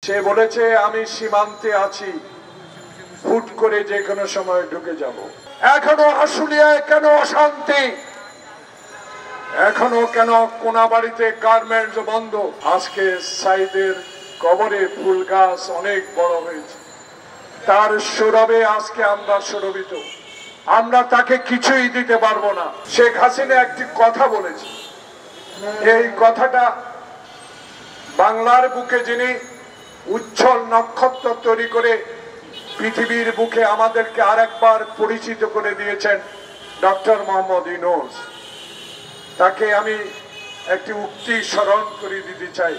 সে বলেছে আমি সীমান্তে আছি, হুট করে যে কোনো সময় ঢুকে যাব। এখনো আশুলিয়ায় কেন অশান্তি? এখনো কেন কোনাবাড়িতে গার্মেন্টস বন্ধ? আজকে সাইদের কবরে ফুল গাছ অনেক বড় হয়েছে, তার সৌরভে আজকে আমরা সৌরভিত। আমরা তাকে কিছুই দিতে পারবো না। শেখ হাসিনা একটি কথা বলেছে, এই কথাটা বাংলার বুকে যিনি উজ্জ্বল নক্ষত্র তৈরি করে পৃথিবীর বুকে আমাদেরকে আরেকবার পরিচিত করে দিয়েছেন ডক্টর মোহাম্মদ ইউনূস, তাকে আমি একটি উক্তি স্মরণ করে দিতে চাই।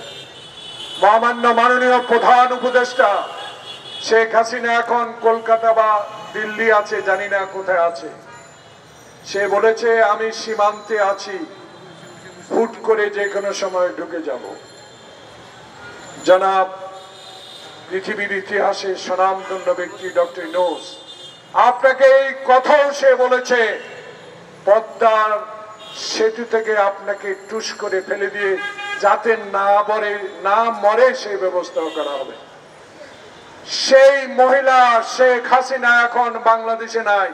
মহামান্য মাননীয় প্রধান উপদেষ্টা শেখ হাসিনা এখন কলকাতা বা দিল্লি আছে, জানি না কোথায় আছে। সে বলেছে আমি সীমান্তে আছি, হুট করে যে কোনো সময় ঢুকে যাব। জনাব পৃথিবীর ইতিহাসে স্বনামধন্য ব্যক্তি ডক্টর ইউনূস, আপনাকে এই কথাও সে বলেছে পদ্মার সেতু থেকে আপনাকে টুস করে ফেলে দিয়ে যাতে না মরে সেই ব্যবস্থা করা হবে। সেই মহিলা শেখ হাসিনা এখন বাংলাদেশে নাই।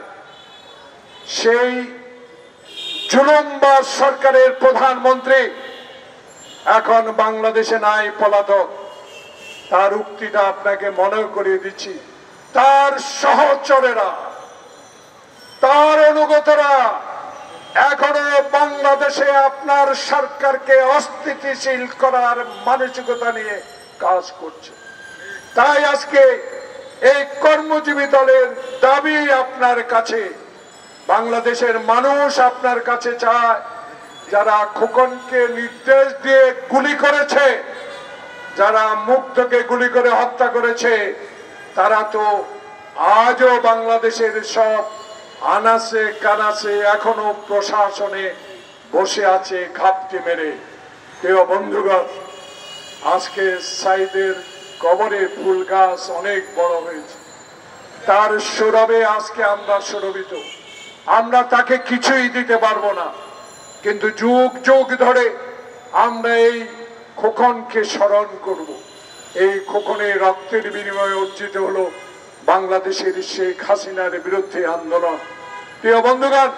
সেই জুলুমবাজ সরকারের প্রধানমন্ত্রী এখন বাংলাদেশে নাই, পলাতক। তার উক্তিটা আপনাকে মনে করিয়ে দিচ্ছি। তার সহচরেরা, তার অনুগতরা এখনো বাংলাদেশে আপনার সরকারকে অস্থিতিশীল করার মানসিকতা নিয়ে কাজ করছে। তাই আজকে এই কর্মজীবী দলের দাবি আপনার কাছে, বাংলাদেশের মানুষ আপনার কাছে চায়, যারা খোকনকে নির্দেশ দিয়ে গুলি করেছে, যারা মুগ্ধকে গুলি করে হত্যা করেছে, তারা তো আজও বাংলাদেশের সব আনাসে কানাসে এখনো প্রশাসনে বসে আছে ঘাপটি মেরে। প্রিয় বন্ধুগণ, আজকে সাইদের কবরে ফুল গাছ অনেক বড় হয়েছে, তার সৌরভে আজকে আমরা সৌরভিত। আমরা তাকে কিছুই দিতে পারবো না, কিন্তু যুগ যুগ ধরে আমরা এই খোকনকে স্মরণ করব। এই খোকনের রক্তের বিনিময়ে অর্জিত হলো বাংলাদেশের শেখ হাসিনার বিরুদ্ধে আন্দোলন। প্রিয় বন্ধুগণ,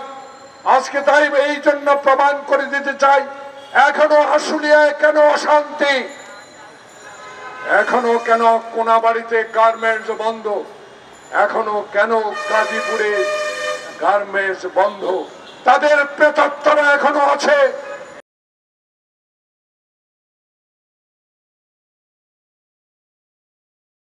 আজকে তাই এই জন্য প্রমাণ করে দিতে চাই, এখনো আশুলিয়ায় কেন অশান্তি, এখনো কেন কোনাবাড়িতে গার্মেন্টস বন্ধ, এখনো কেন গাজীপুরে গার্মেন্টস বন্ধ। তাদের প্রেতাত্মারা এখনো আছে।